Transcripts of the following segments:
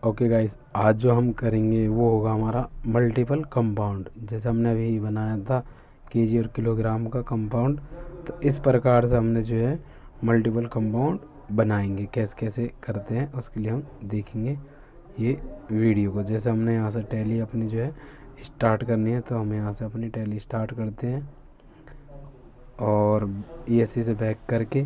Okay guys, आज जो हम करेंगे वो होगा हमारा मल्टीपल कंपाउंड। जैसे हमने अभी बनाया था केजी और किलोग्राम का कंपाउंड, तो इस प्रकार से हमने जो है मल्टीपल कंपाउंड बनाएंगे। कैसे कैसे करते हैं उसके लिए हम देखेंगे ये वीडियो को। जैसे हमने यहाँ से टैली अपनी जो है स्टार्ट करनी है, तो हम यहाँ से अपनी टैली स्टार्ट करते हैं और ESC से बैक करके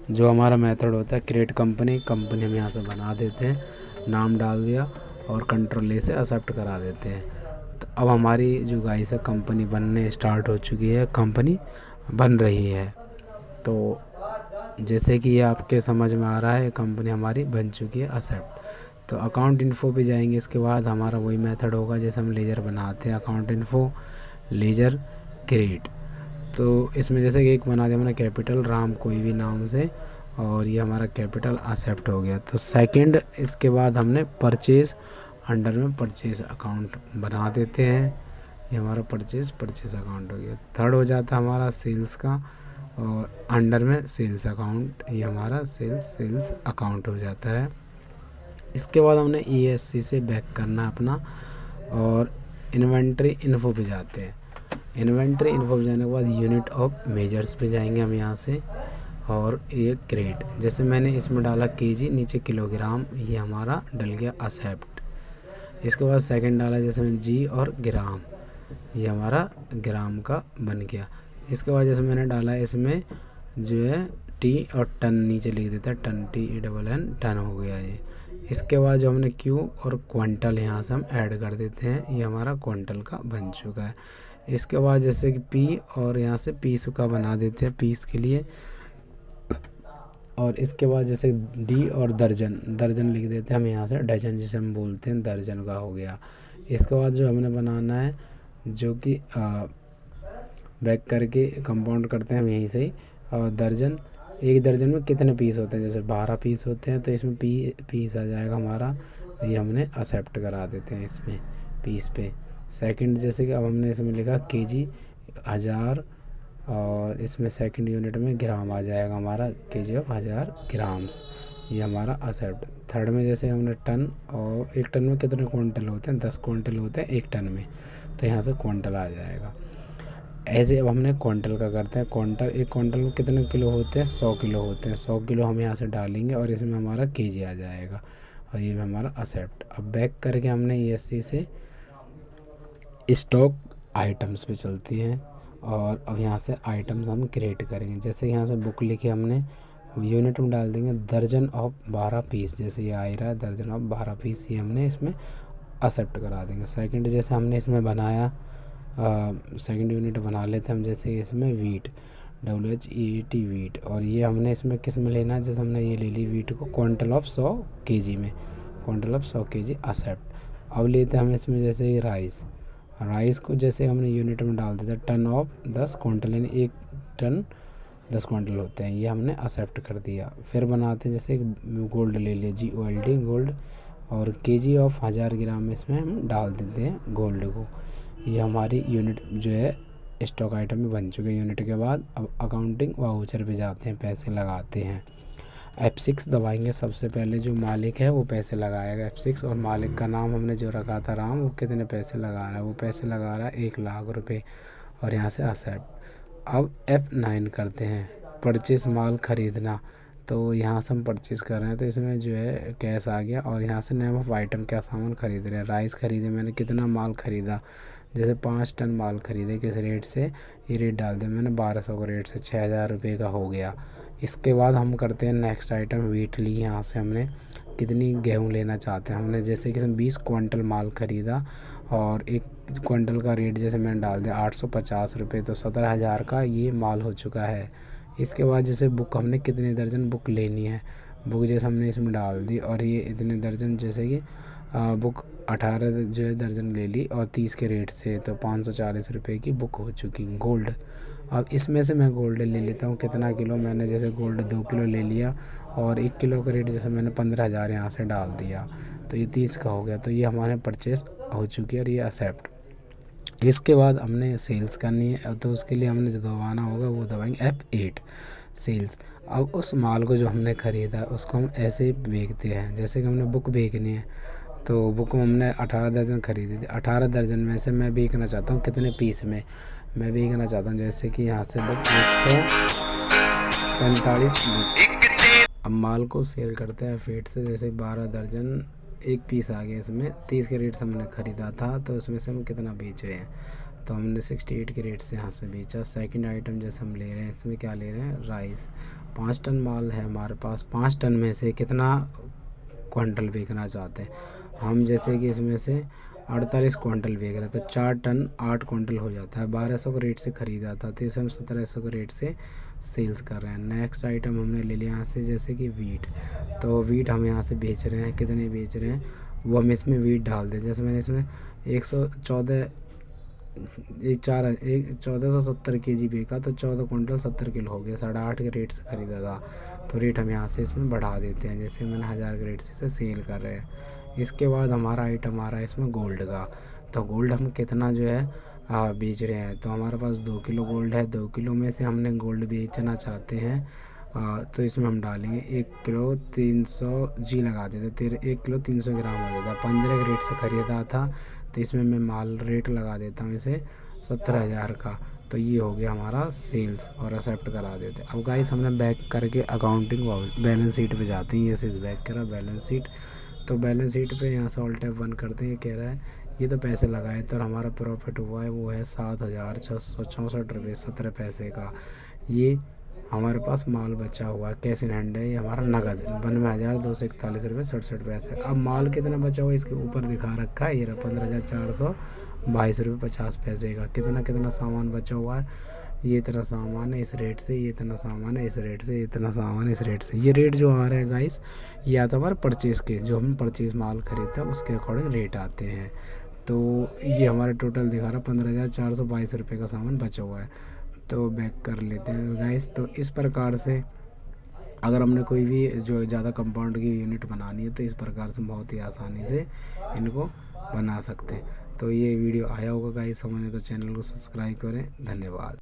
जो हमारा मेथड होता है क्रिएट कंपनी हम यहाँ से बना देते हैं, नाम डाल दिया और कंट्रोल A से एक्सेप्ट करा देते हैं। तो अब हमारी जो गाइस है कंपनी बनने स्टार्ट हो चुकी है, कंपनी बन रही है। तो जैसे कि ये आपके समझ में आ रहा है, कंपनी हमारी बन चुकी है, एक्सेप्ट। तो अकाउंट इन्फो पे जाएंगे। इसके बाद हमारा वही मेथड होगा जैसे हम लेजर बनाते हैं, अकाउंट इन्फो लेजर क्रिएट। तो इसमें जैसे कि एक बना दिया हमने कैपिटल राम कोई भी नाम से, और ये हमारा कैपिटल एक्सेप्ट हो गया। तो सेकंड इसके बाद हमने परचेज़ अंडर में परचेज़ अकाउंट बना देते हैं, ये हमारा परचेज़ अकाउंट हो गया। थर्ड हो जाता है हमारा सेल्स का, और अंडर में सेल्स अकाउंट, ये हमारा सेल्स अकाउंट हो जाता है। इसके बाद हमने ESC से बैक करना अपना और इन्वेंट्री इन्फो पे जाते हैं। इन्वेंट्री इन्फो पे जाने के बाद यूनिट ऑफ मेजर्स पे जाएंगे हम यहाँ से, और ये क्रेट जैसे मैंने इसमें डाला केजी, नीचे किलोग्राम, ये हमारा डल गया एक्सेप्ट। इसके बाद सेकंड डाला जैसे मैंने जी और ग्राम, ये हमारा ग्राम का बन गया। इसके बाद जैसे मैंने डाला इसमें जो है टी और टन, नीचे लिख देता है टन, TENN टन हो गया ये। इसके बाद जो हमने क्यू और क्विंटल यहाँ से हम ऐड कर देते हैं, ये हमारा क्विंटल का बन चुका है। इसके बाद जैसे कि पी और यहाँ से पीस का बना देते हैं, पीस के लिए। और इसके बाद जैसे डी और दर्जन लिख देते हैं हम यहाँ से, डजन जिसे हम बोलते हैं, दर्जन का हो गया। इसके बाद जो हमने बनाना है जो कि बैक करके कंपाउंड करते हैं हम यहीं से ही, और दर्जन, एक दर्जन में कितने पीस होते हैं, जैसे 12 पीस होते हैं तो इसमें पीस आ जाएगा हमारा, ये हमने एक्सेप्ट करा देते हैं इसमें पीस पे। सेकंड जैसे कि अब हमने इसमें लिखा केजी 1000, और इसमें सेकंड यूनिट में ग्राम आ जाएगा हमारा, केजी ऑफ 1000 ग्राम्स, ये हमारा एक्सेप्ट। थर्ड में जैसे हमने टन, और एक टन में कितने क्विंटल होते हैं, 10 क्विंटल होते हैं एक टन में, तो यहाँ से क्विंटल आ जाएगा। ऐसे अब हमने क्विंटल का करते हैं। क्विंटल, एक क्विंटल में कितने किलो होते हैं, 100 किलो होते हैं। 100 किलो हम यहाँ से डालेंगे और इसमें हमारा केजी आ जाएगा, और ये हमारा एक्सेप्ट। अब बैक करके हमने ESC से स्टॉक आइटम्स पे चलती हैं, और अब यहाँ से आइटम्स हम क्रिएट करेंगे। जैसे यहाँ से बुक लिखे हमने, यूनिट में डाल देंगे दर्जन ऑफ 12 पीस, जैसे ये आ रहा है दर्जन ऑफ 12 पीस, ये हमने इसमें एक्सेप्ट करा देंगे। सेकंड जैसे हमने इसमें बनाया, सेकंड यूनिट बना लेते हम, जैसे इसमें वीट, WHEAT वीट, और ये हमने इसमें किस में लेना है, जैसे हमने ये ले ली वीट को क्विंटल ऑफ 100 केजी में, क्विंटल ऑफ 100 केजी एक्सेप्ट। अब लेते हैं हम इसमें जैसे ये राइस को जैसे हमने यूनिट में डाल देते हैं, टन ऑफ 10 क्विंटल, यानी एक टन 10 क्विंटल होते हैं, ये हमने एक्सेप्ट कर दिया। फिर बनाते हैं जैसे गोल्ड ले लिया, GOLD गोल्ड, और केजी ऑफ 1000 ग्राम इसमें हम डाल देते हैं गोल्ड को। ये हमारी यूनिट जो है स्टॉक आइटम में बन चुके। यूनिट के बाद अब अकाउंटिंग वाउचर पे जाते हैं, पैसे लगाते हैं। F6 दबाएंगे, सबसे पहले जो मालिक है वो पैसे लगाएगा F6, और मालिक का नाम हमने जो रखा था राम, वो कितने पैसे लगा रहा है, वो पैसे लगा रहा है 1 लाख रुपये, और यहाँ से एक्सेप्ट। अब F9 करते हैं, परचेस माल खरीदना। तो यहाँ से हम परचेज़ कर रहे हैं, तो इसमें जो है कैश आ गया, और यहाँ से नेम ऑफ आइटम, क्या सामान खरीद रहे हैं, राइस खरीदे, मैंने कितना माल ख़रीदा, जैसे 5 टन माल ख़रीदे, किस रेट से, ये रेट डाल दिया मैंने 1200 का रेट से, 6000 रुपये का हो गया। इसके बाद हम करते हैं नेक्स्ट आइटम, वीट ली, यहाँ से हमने कितनी गेहूँ लेना चाहते हैं, हमने जैसे कि 20 क्विंटल माल ख़रीदा, और 1 क्विंटल का रेट जैसे मैंने डाल दिया 850 रुपये, तो 17000 का ये माल हो चुका है। इसके बाद जैसे बुक, हमने कितने दर्जन बुक लेनी है, बुक जैसे हमने इसमें डाल दी, और ये इतने दर्जन, जैसे कि बुक 18 जो है दर्जन ले ली, और 30 के रेट से, तो 540 रुपये की बुक हो चुकी गोल्ड। अब इसमें से मैं गोल्ड ले लेता हूँ, कितना किलो, मैंने जैसे गोल्ड 2 किलो ले लिया, और 1 किलो का रेट जैसे मैंने 15,000 यहाँ से डाल दिया, तो ये 30 का हो गया। तो ये हमारे परचेस हो चुकी है, और ये एक्सेप्ट। इसके बाद हमने सेल्स करनी है, तो उसके लिए हमने जो दबाना होगा वो दबाएंगे F8 सेल्स। अब उस माल को जो हमने ख़रीदा उसको हम ऐसे बेचते हैं, जैसे कि हमने बुक बेचनी है, तो बुक हमने 18 दर्जन खरीदी थी। 18 दर्जन में से मैं बेचना चाहता हूँ कितने पीस में, मैं बेचना चाहता हूँ जैसे कि यहाँ से बुक 145 बुक। अब माल को सेल करते हैं फीट से, जैसे 12 दर्जन एक पीस आ गया, इसमें 30 के रेट से हमने ख़रीदा था, तो इसमें से हम कितना बेच रहे हैं, तो हमने 68 के रेट से यहाँ से बेचा। सेकंड आइटम जैसे हम ले रहे हैं, इसमें क्या ले रहे हैं, राइस 5 टन माल है हमारे पास। 5 टन में से कितना क्वांटल बेचना चाहते हैं हम, जैसे कि इसमें से 48 क्वांटल बेच रहे हैं, तो 4 टन 8 क्वांटल हो जाता है। 1200 के रेट से ख़रीदा था, तो इसे हम 1700 के रेट से सेल्स कर रहे हैं। नेक्स्ट आइटम हमने ले लिया यहाँ से, जैसे कि वीट, तो वीट हम यहाँ से बेच रहे हैं, कितने बेच रहे हैं वो हम इसमें वीट डाल दें। जैसे मैंने इसमें 1470 kg बेचा, तो 14 क्विंटल 70 किलो हो गया, 8.5 के रेट से ख़रीदा था, तो रेट हम यहाँ से इसमें बढ़ा देते हैं, जैसे मैंने 1000 के रेट से सेल कर रहे हैं। इसके बाद हमारा आइटम आ रहा है इसमें गोल्ड का, तो गोल्ड हम कितना जो है बेच रहे हैं, तो हमारे पास 2 किलो गोल्ड है। 2 किलो में से हमने गोल्ड बेचना चाहते हैं, तो इसमें हम डालेंगे 1 किलो 300 जी लगा देते, 1 किलो 300 ग्राम हो जाता। 15 के रेट से ख़रीदा था, तो इसमें मैं माल रेट लगा देता हूँ इसे 17,000 का, तो ये हो गया हमारा सेल्स और एक्सेप्ट करा देते। अब गाइस हमने बैक करके अकाउंटिंग बैलेंस शीट पे जाते हैं। ये चीज़ बैक करा बैलेंस शीट, तो बैलेंस शीट पे यहाँ से ऑल टैब 1 करते हैं। कह रहा है ये तो पैसे लगाए, तो हमारा प्रॉफिट हुआ है वो है 7,664 रुपये 17 पैसे का। ये हमारे पास माल बचा हुआ है, कैश इन हैंड है, ये हमारा नगद 92,241 रुपये 67 पैसे। अब माल कितना बचा हुआ है इसके ऊपर दिखा रखा है, ये रहा 15,422 रुपये 50 पैसे का। कितना सामान बचा हुआ है, ये इतना सामान है इस रेट से, ये इतना सामान है इस रेट से, ये इतना सामान है इस रेट से। ये रेट जो आ रहे हैं गाइस, ये आता है हमारे परचेज़ के, जो हम परचेज़ माल खरीदते हैं उसके अकॉर्डिंग रेट आते हैं। तो ये हमारा टोटल दिखा रहा 15,422 रुपये का सामान बचा हुआ है। तो बैक कर लेते हैं गाइस। तो इस प्रकार से अगर हमने कोई भी जो ज़्यादा कंपाउंड की यूनिट बनानी है, तो इस प्रकार से बहुत ही आसानी से इनको बना सकते हैं। तो ये वीडियो आया होगा गाइस समझ में, तो चैनल को सब्सक्राइब करें। धन्यवाद।